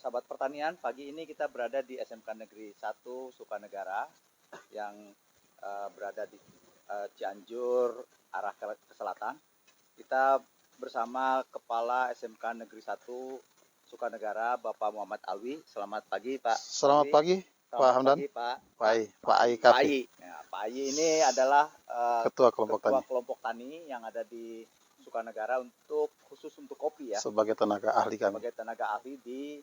sahabat pertanian, pagi ini kita berada di SMK Negeri 1 Sukanegara yang berada di Cianjur, arah ke selatan. Kita bersama Kepala SMK Negeri 1 Sukanegara, Bapak Muhammad Alwi. Selamat pagi, Pak. Selamat Alwi. pagi, Pak Hamdan. Pagi, Pak. Pak Ai Kafi. Pak Ai ini adalah Ketua kelompok tani yang ada di Sukanegara khusus untuk kopi ya. Sebagai tenaga ahli kami. Sebagai tenaga ahli di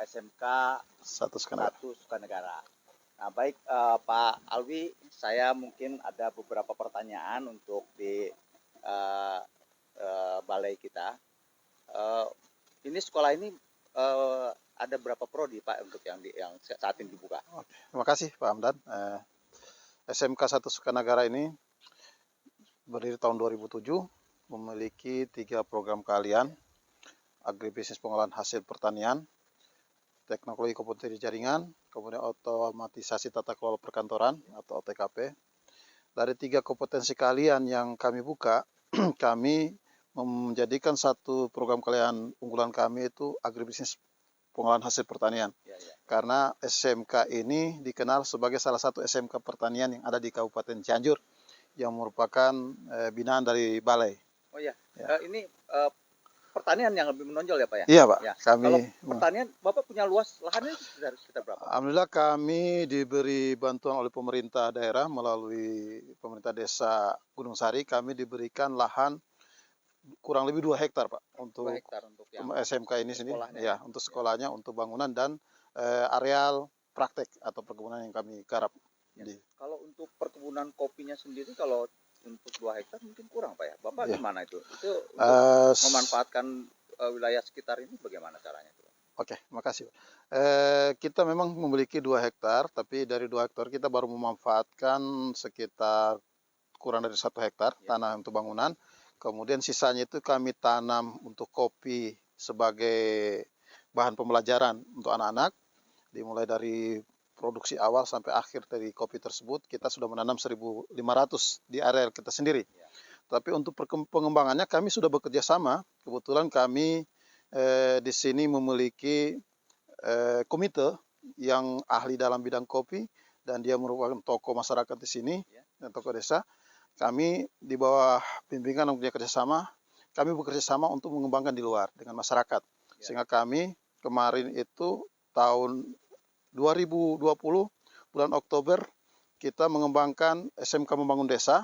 SMK 1 Sukanegara. Nah, baik Pak Alwi, saya mungkin ada beberapa pertanyaan untuk di balai kita. Ini sekolah ini ada berapa prodi Pak untuk yang saat ini dibuka? Oke. Terima kasih Pak Hamdan. SMK 1 Sukanegara ini berdiri tahun 2007, memiliki 3 program keahlian: agribisnis pengolahan hasil pertanian, teknologi komputer jaringan, kemudian otomatisasi tata kelola perkantoran atau OTKP. Dari 3 kompetensi keahlian yang kami buka, kami menjadikan satu program keahlian unggulan kami itu agribisnis pengolahan hasil pertanian. Karena SMK ini dikenal sebagai salah satu SMK pertanian yang ada di Kabupaten Cianjur yang merupakan binaan dari balai. Oh iya, ini pertanian yang lebih menonjol ya Pak ya? Iya Pak. Ya. Kami, kalau pertanian Bapak punya luas lahannya sekitar berapa? Alhamdulillah kami diberi bantuan oleh pemerintah daerah melalui pemerintah desa Gunung Sari. Kami diberikan lahan kurang lebih 2 hektar Pak untuk yang SMK ini sendiri. Ya, untuk sekolahnya, untuk bangunan dan areal praktek atau perkebunan yang kami garap. Ya. Kalau untuk perkebunan kopinya sendiri, kalau untuk 2 hektar mungkin kurang Pak ya. Bapak gimana itu? Itu untuk memanfaatkan wilayah sekitar ini bagaimana caranya? Oke, makasih. Kita memang memiliki 2 hektar, tapi dari 2 hektar kita baru memanfaatkan sekitar kurang dari 1 hektar tanah untuk bangunan. Kemudian sisanya itu kami tanam untuk kopi sebagai bahan pembelajaran untuk anak-anak. Dimulai dari produksi awal sampai akhir dari kopi tersebut, kita sudah menanam 1.500 di area kita sendiri. Tapi untuk pengembangannya kami sudah bekerja sama. Kebetulan kami di sini memiliki komite yang ahli dalam bidang kopi dan dia merupakan tokoh masyarakat di sini dan tokoh desa. Kami di bawah bimbingan dan kerjasama, kami bekerja sama untuk mengembangkan di luar dengan masyarakat. Sehingga kami kemarin itu tahun 2020 bulan Oktober kita mengembangkan SMK Membangun Desa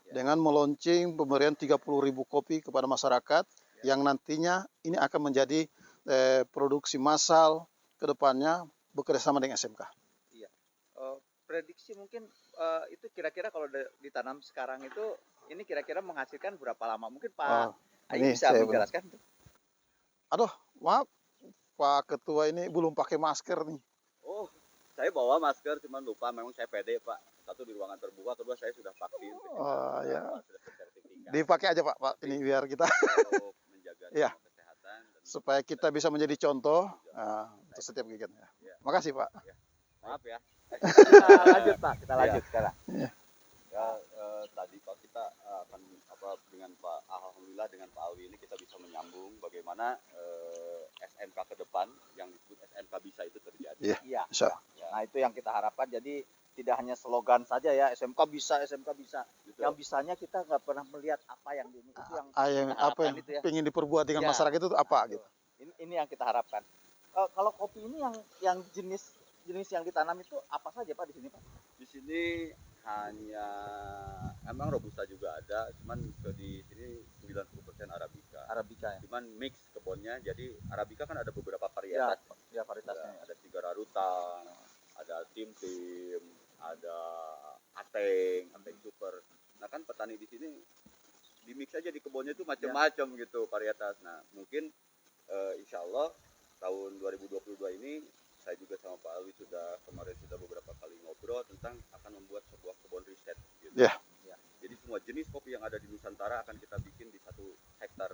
dengan meluncing pemberian 30.000 kopi kepada masyarakat yang nantinya ini akan menjadi produksi massal ke depannya bekerja sama dengan SMK. Iya. Prediksi mungkin itu kira-kira kalau ditanam sekarang itu ini kira-kira menghasilkan berapa lama? Mungkin Pak Ayi bisa menjelaskan? Aduh, maaf Pak Ketua ini belum pakai masker nih. Oh, saya bawa masker cuman lupa, memang saya pede Pak. Satu di ruangan terbuka, kedua saya sudah vaksin. Ya. Dipakai aja Pak, ini biar kita untuk menjaga kesehatan dan supaya kita bisa menjadi contoh untuk setiap kegiatan. Makasih Pak. Maaf ya. Kita lanjut Pak, kita lanjut sekarang. Tadi Pak kita akan dengan Pak, alhamdulillah dengan Pak Alwi ini kita bisa menyambung bagaimana SMK ke depan yang disebut SMK bisa itu terjadi. Iya. Nah itu yang kita harapkan. Jadi tidak hanya slogan saja ya, SMK bisa, SMK bisa. Betul. Yang bisanya kita nggak pernah melihat apa yang itu yang apa yang ingin diperbuat dengan masyarakat itu apa gitu. Ini yang kita harapkan. Kalau kopi ini yang jenis yang ditanam itu apa saja Pak di sini Pak? Di sini hanya emang robusta juga ada, cuman di sini 90% arabica. Arabica ya. Cuman mix kebunnya, jadi arabica kan ada beberapa varietas. Ya varietasnya. Ada 3 rarutan, ada tim, ada ateng super. Nah kan petani di sini di mix aja di kebunnya itu macam-macam gitu varietas. Nah mungkin insya Allah tahun 2022 ini saya juga sama Pak Alwi kemarin sudah beberapa kali ngobrol tentang akan membuat sebuah kebun riset gitu. Jadi semua jenis kopi yang ada di Nusantara akan kita bikin di 1 hektar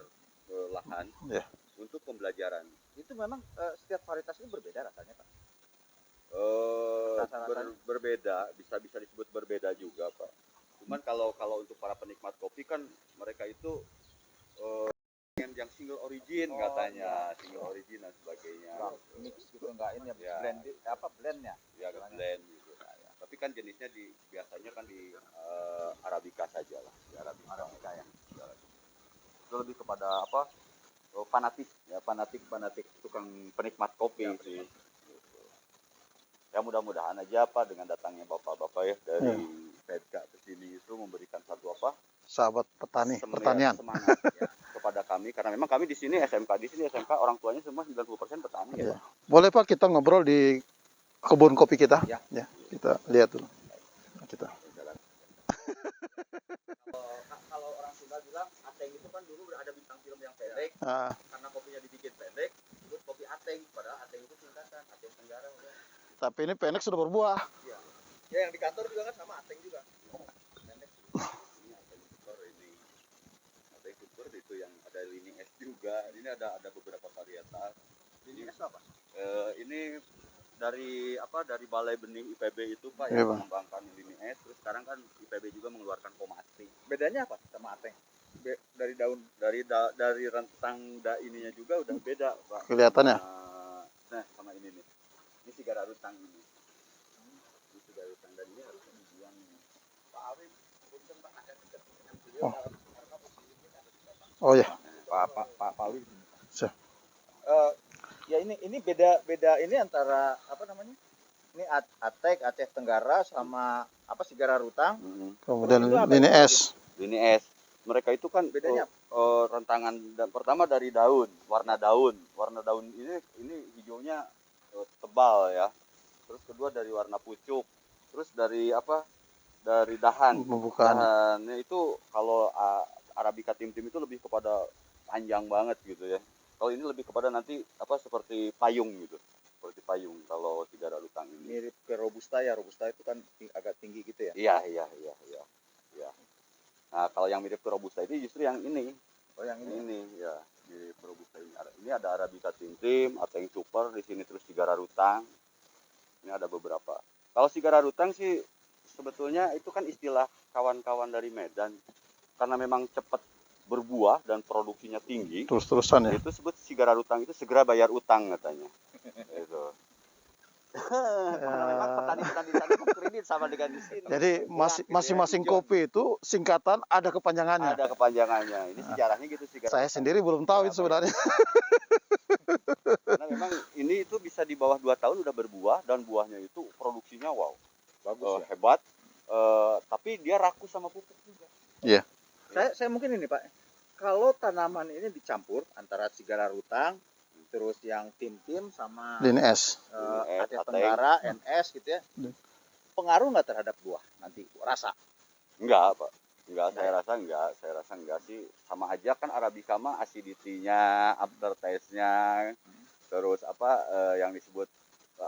lahan untuk pembelajaran. Itu memang setiap varietas itu berbeda rasanya Pak? Berbeda, bisa disebut berbeda juga Pak. Cuman kalau untuk para penikmat kopi kan mereka itu yang single origin Oh, katanya, single origin dan sebagainya. Nggak mix gitu, enggak ini Ya. blendnya. Ya agak blend gitu. Tapi kan jenisnya biasanya kan di Arabica saja lah, di Arabica ya. Itu lebih kepada apa? Fanatik ya, fanatik tukang penikmat kopi Ya, sih. Gitu. Ya mudah-mudahan aja Pak dengan datangnya bapak-bapak ya dari PEDKA ke sini itu memberikan satu apa? Sahabat petani, pertanian. Semangat ya, kepada kami karena memang kami di sini SMK orang tuanya semua 90% petani ya, Iya. Pak. Boleh Pak kita ngobrol di kebun kopi kita? Ya. Kita lihat dulu. Kita. Kalau orang Sunda bilang ateng itu kan dulu udah ada bintang film yang pendek, Ah, karena kopinya dibikin pendek, disebut kopi ateng, padahal ateng itu singkatan, Ateng Tenggara udah. tapi ini pendek sudah berbuah. Iya. Ya yang di kantor juga kan sama ateng juga. Pendek. Ini ateng super ini. Ateng super itu yang ada lini es juga. Ini ada beberapa varietas. Ini es apa? Ini dari Balai Benih IPB itu Pak Iya, yang Bang. mengembangkan lini es. Terus sekarang kan IPB juga mengeluarkan Komasi. Bedanya apa sama ateng? Dari daun. Dari rentang ininya juga udah beda Pak. Kelihatannya. Sama ini nih. Ini sigara rutang ini. Ini sigara rutang dan ini harusnya dibuang nih. Pak Arif, punten Pak ada dekat dengan beliau Oh. karena posisi ini ada di belakang. Oh ya. Pak Pawi. Siap. Ya ini beda ini antara apa namanya? Ini Aceh Tenggara sama apa Sigara Rutang. Kemudian Itu apa ini itu? es. Lini es. Mereka itu kan Bedanya rentangan pertama dari daun, warna daun. Warna daun ini hijaunya tebal ya. Terus kedua dari warna pucuk. Terus dari dari dahan. Pembukaan. Dahannya itu kalau Arabica tim-tim itu lebih kepada panjang banget gitu ya. Kalau ini lebih kepada nanti seperti payung gitu. Seperti payung kalau sigara rutang ini. mirip ke Robusta ya. Robusta itu kan agak tinggi gitu ya. Iya. Nah, kalau yang mirip ke Robusta ini justru yang ini. Oh yang ini. Ini ya, mirip ke Robusta ini. Ini ada Arabica tim-tim, Ateng Super di sini terus sigara rutang. Ini ada beberapa. Kalau sigara rutang sih sebetulnya itu kan istilah kawan-kawan dari Medan. Karena memang cepat berbuah dan produksinya tinggi. Terus-terusan ya. Itu sebut sigara rutang itu segera bayar utang katanya. Itu. Karena memang petani-petani di sana kan kredit sama dengan di sini. Jadi masing-masing kopi itu singkatan ada kepanjangannya. Ada kepanjangannya. Ini sejarahnya gitu sigara. Saya sendiri belum tahu itu sebenarnya. Karena memang ini itu bisa di bawah 2 tahun udah berbuah dan buahnya itu produksinya wow. Bagus ya. Hebat. Tapi dia rakus sama pupuk juga. Iya. Saya mungkin ini Pak. Kalau tanaman ini dicampur antara Sigara Rutang terus yang tim-tim sama Ini es. Aceh Ateng. Tenggara, NS gitu ya. Pengaruh nggak terhadap buah nanti rasa? Enggak, Pak. Enggak, saya rasa enggak sih. Sama aja kan Arabica mah acidity-nya, aftertaste-nya, terus yang disebut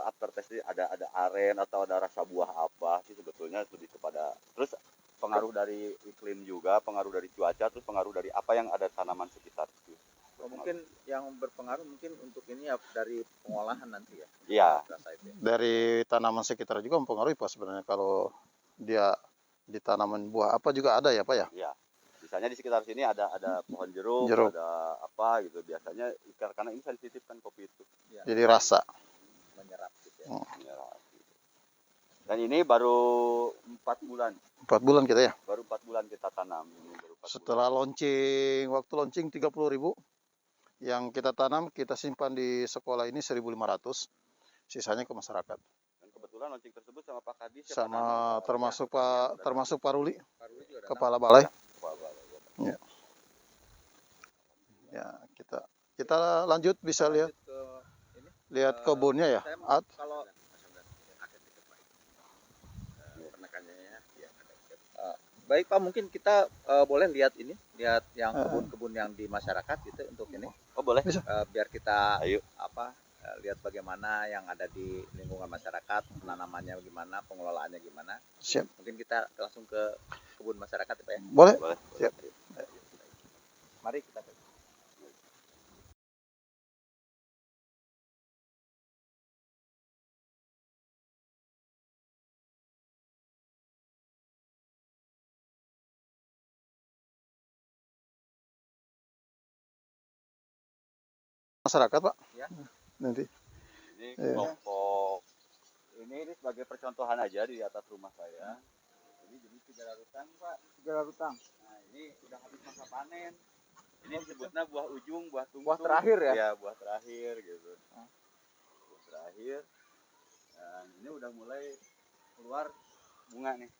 aftertaste ada aren atau ada rasa buah apa sih sebetulnya lebih kepada terus pengaruh dari iklim juga, pengaruh dari cuaca, terus pengaruh dari apa yang ada tanaman sekitar itu. Mungkin yang berpengaruh mungkin untuk ini ya dari pengolahan nanti ya. Iya. Rasa itu ya. Dari tanaman sekitar juga mempengaruhi Pak sebenarnya kalau dia di tanaman buah apa juga ada ya Pak ya. Iya. Misalnya di sekitar sini ada pohon jeruk, Jeruk. ada apa gitu biasanya karena ini sensitif kan kopi itu. Ya, Jadi rasa. menyerap gitu ya. Menyerah, gitu. Dan ini baru 4 bulan. 4 bulan kita ya. Baru 4 bulan kita tanam ini baru 4 Setelah bulan. waktu launching 30.000 yang kita tanam kita simpan di sekolah ini 1.500, sisanya ke masyarakat. Dan kebetulan launching tersebut sama Pak Kadis ya, Sama Pak Nanang, termasuk Pak Ruli, Parunya juga ada kepala balai. Kepala. Ya. Ya, kita lanjut bisa lihat ke ini. kebunnya ya. Saya kalau penekannya ya. Baik Pak, mungkin kita boleh lihat ini, lihat yang kebun-kebun yang di masyarakat gitu untuk ini. Oh boleh. Bisa. Biar kita Ayo. lihat bagaimana yang ada di lingkungan masyarakat, penanamannya gimana, pengelolaannya gimana. Siap. Mungkin kita langsung ke kebun masyarakat ya Pak ya. Boleh? Boleh. Siap. Mari kita ke masyarakat, Pak. Ya. Nanti. Ini Iya. kelompok ini sebagai percontohan aja di atas rumah saya. Ini jenis sigara rutang, Pak. Sigara rutang. Nah, ini udah habis masa panen. Ini disebutnya buah ujung, buah tungtung. Buah terakhir ya? Iya, buah terakhir gitu. Buah terakhir. Dan ini udah mulai keluar bunga nih.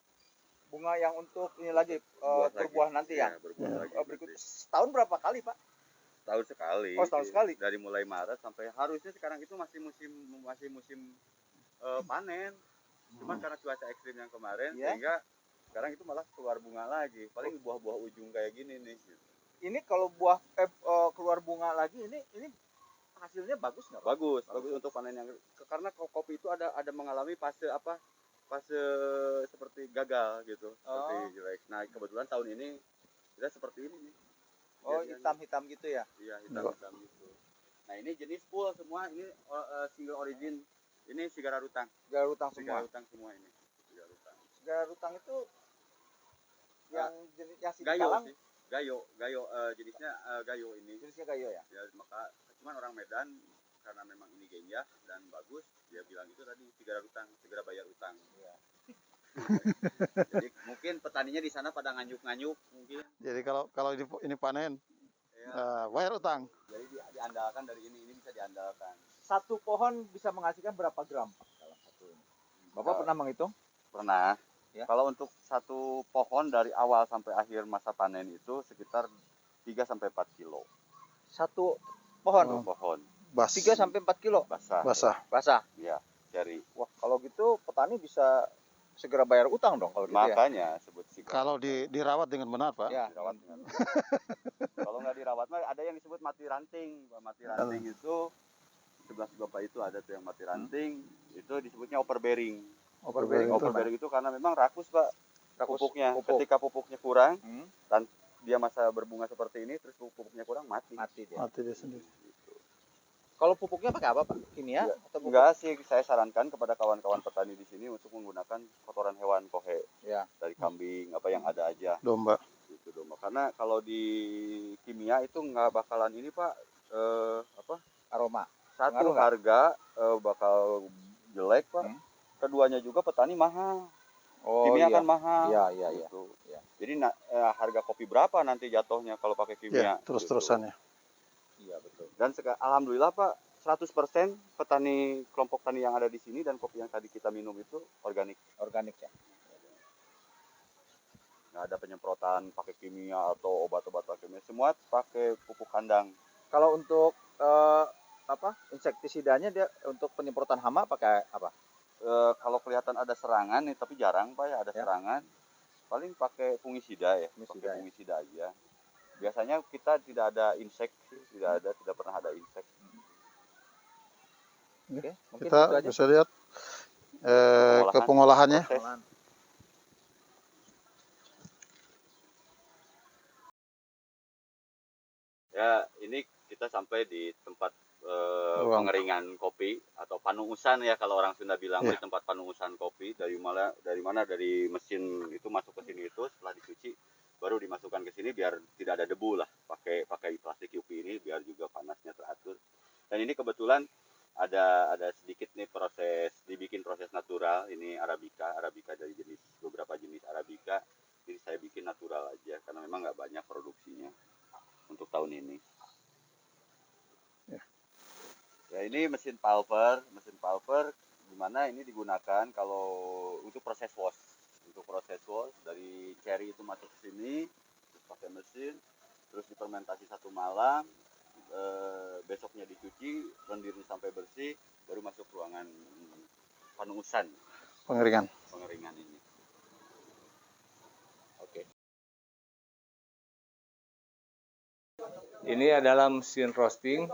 Bunga yang untuk ini lagi Buah berbuah lagi. nanti ya? Iya, berbuah lagi. Berikut nanti. setahun berapa kali, Pak? Tahun sekali. Oh, setahun sekali. Dari mulai Maret sampai harusnya sekarang itu masih musim panen. Cuman karena cuaca ekstrim yang kemarin Iya. sehingga sekarang itu malah keluar bunga lagi. Paling buah-buah ujung kayak gini nih. Gitu. Ini kalau buah keluar bunga lagi ini hasilnya bagus nggak, Pak? Bagus untuk panen yang karena kopi itu ada mengalami fase seperti gagal gitu, seperti jelek. Nah, kebetulan tahun ini kita seperti ini nih. Oh, Kejadiannya. hitam-hitam gitu ya? Iya, hitam-hitam gitu. Nah, ini jenis full semua, ini single origin. Ini sigara rutang. Sigara rutang Sigara semua. rutang semua ini. Sigara rutang. Sigara rutang itu yang jenis yang si Gayo Kalang, sih. Gayo jenisnya gayo ini. jenisnya gayo ya? Ya, maka cuman orang Medan karena memang ini genya dan bagus, dia bilang itu tadi sigara rutang, segera bayar utang. Iya. Jadi mungkin petaninya di sana pada nganyuk-nganyuk mungkin. Jadi kalau ini panen, Ya, bayar utang. jadi diandalkan dari ini bisa diandalkan. Satu pohon bisa menghasilkan berapa gram, Pak, dalam satu ini? Bapak pernah menghitung? Pernah. Ya. Kalau untuk satu pohon dari awal sampai akhir masa panen itu sekitar 3 sampai 4 kilo. Satu pohon, Satu pohon 3 sampai 4 kilo basah. Basah. Ya, cari. Wah, kalau gitu petani bisa segera bayar utang dong kalau gitu ya? Makanya sebut sigara. Kalau dirawat dengan benar, Pak. Ya. Dirawat dengan kalau nggak dirawat mah ada yang disebut mati ranting. Mati ranting itu sebelah Bapak itu ada tuh yang mati ranting, itu disebutnya overbearing. Overbearing itu Overbearing itu karena memang rakus, Pak. Rakus Pupuknya. pupuk. Ketika pupuknya kurang Hmm, dan dia masa berbunga seperti ini terus pupuknya kurang mati. mati dia. Mati dia sendiri. Gitu. Kalau pupuknya pakai apa, Pak? Kimia Enggak. atau pupuk? Enggak sih, saya sarankan kepada kawan-kawan petani di sini untuk menggunakan kotoran hewan kohe Ya. dari kambing apa yang ada aja Domba. gitu domba. Karena kalau di kimia itu nggak bakalan ini, Pak, Aroma. satu Pengaruh nggak? harga bakal jelek, Pak. Hmm. Keduanya juga petani mahal. Oh Kimia iya. kan mahal. Iya, iya, iya. Gitu. Iya. Jadi harga kopi berapa nanti jatuhnya kalau pakai kimia? Ya, terus-terusan ya. Iya, betul. Dan alhamdulillah, Pak, 100% petani kelompok tani yang ada di sini dan kopi yang tadi kita minum itu organik. Organik ya. Nggak ada penyemprotan pakai kimia atau obat-obatan kimia. Semua pakai pupuk kandang. Kalau untuk insektisidanya dia untuk penyemprotan hama pakai apa? Kalau kelihatan ada serangan nih, tapi jarang, Pak, ya ada Ya. serangan. Paling pakai fungisida ya, Fungisida, pakai ya. fungisida aja. Biasanya kita tidak ada insek sih, tidak pernah ada insek. Oke, mungkin Kita itu aja. bisa lihat ke pengolahannya. Proses. Pengolahan. Ya, ini kita sampai di tempat Ruang. pengeringan kopi atau panungusan ya kalau orang Sunda bilang, Ya. di tempat panungusan kopi. Dari mesin itu masuk ke sini itu setelah dicuci baru dimasukkan ke sini biar tidak ada debu lah, pakai plastik UV ini biar juga panasnya teratur. Dan ini kebetulan ada sedikit nih dibikin proses natural. Ini arabica dari beberapa jenis arabica. Jadi saya bikin natural aja karena memang nggak banyak produksinya untuk tahun ini. Ya, ini mesin pulper di mana ini digunakan kalau untuk proses wash. Untuk proses wash dari cherry itu masuk ke sini, terus pakai mesin, terus difermentasi 1 malam, besoknya dicuci, lendirnya sampai bersih, baru masuk ruangan panungusan Pengeringan. pengeringan ini. Oke. Ini adalah mesin roasting.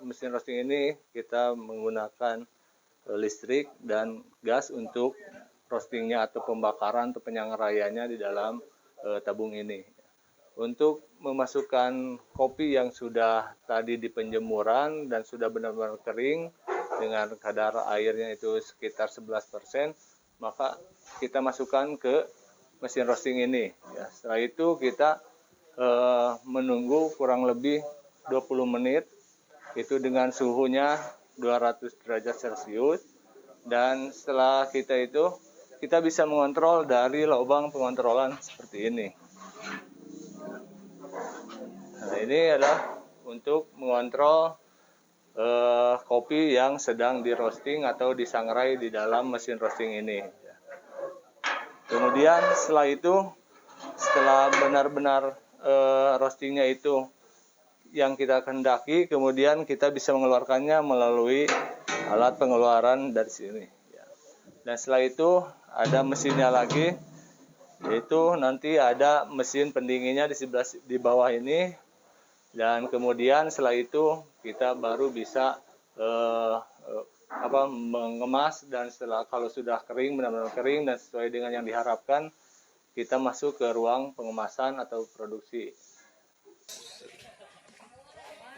Mesin roasting ini kita menggunakan listrik dan gas untuk roastingnya atau pembakaran atau penyangraiannya di dalam tabung ini. Untuk memasukkan kopi yang sudah tadi di penjemuran dan sudah benar-benar kering dengan kadar airnya itu sekitar 11%, maka kita masukkan ke mesin roasting ini. Ya, setelah itu kita menunggu kurang lebih 20 menit itu dengan suhunya 200 derajat Celcius. Dan setelah kita bisa mengontrol dari lubang pengontrolan seperti ini. Nah, ini adalah untuk mengontrol kopi yang sedang di roasting atau disangrai di dalam mesin roasting ini. Kemudian setelah benar-benar roastingnya itu yang kita kehendaki, kemudian kita bisa mengeluarkannya melalui alat pengeluaran dari sini. Dan setelah itu ada mesinnya lagi, yaitu nanti ada mesin pendinginnya di bawah ini. Dan kemudian setelah itu kita baru bisa mengemas, dan kalau sudah kering, benar-benar kering dan sesuai dengan yang diharapkan, kita masuk ke ruang pengemasan atau produksi.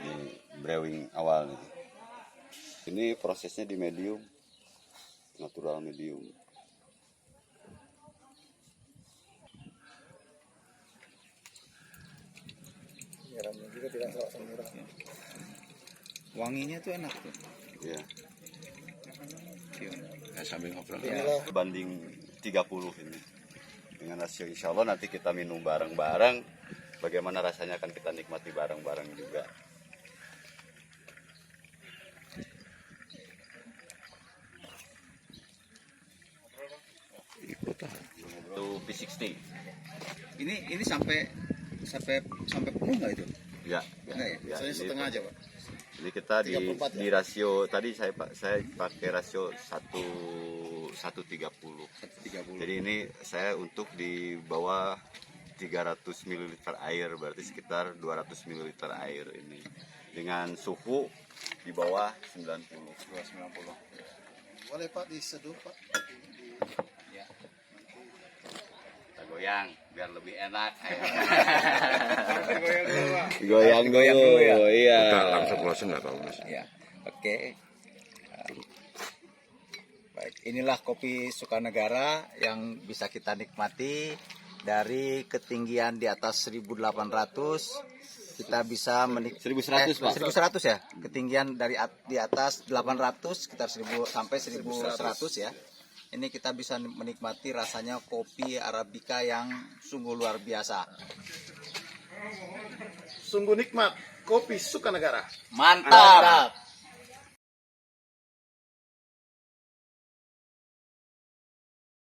Ini brewing awal nih. Ini prosesnya di medium, natural medium. Garamnya juga tidak terlalu murah. Wanginya tuh enak tuh. Ya. Ya, sambil ngobrol. Banding 30 ini. Dengan rasio insya Allah nanti kita minum bareng-bareng. Bagaimana rasanya akan kita nikmati bareng-bareng juga. Itu P60. Ini sampai penuh nggak itu? Ya. Enggak ya? Ya, Soalnya ini- setengah aja, Pak. Jadi kita 34 di rasio tadi saya pakai rasio 1:30. 130. Jadi ini saya untuk di bawah 300 ml air, berarti sekitar 200 ml air ini. Dengan suhu di bawah 90. 290. Boleh Pak diseduh Pak. Ya. Kita goyang biar lebih enak. Goyang dulu, Pak. Goyang dulu ya. Iya. Langsung closing nggak bagus. Ya. Oke. Baik, inilah kopi Sukanegara yang bisa kita nikmati dari ketinggian di atas 1800. Kita bisa 1100, Pak. 1100 ya. Ketinggian di atas 800 sekitar 1000 sampai 1100 ya. Ini kita bisa menikmati rasanya kopi Arabica yang sungguh luar biasa. Sungguh nikmat kopi Sukanegara. Mantap.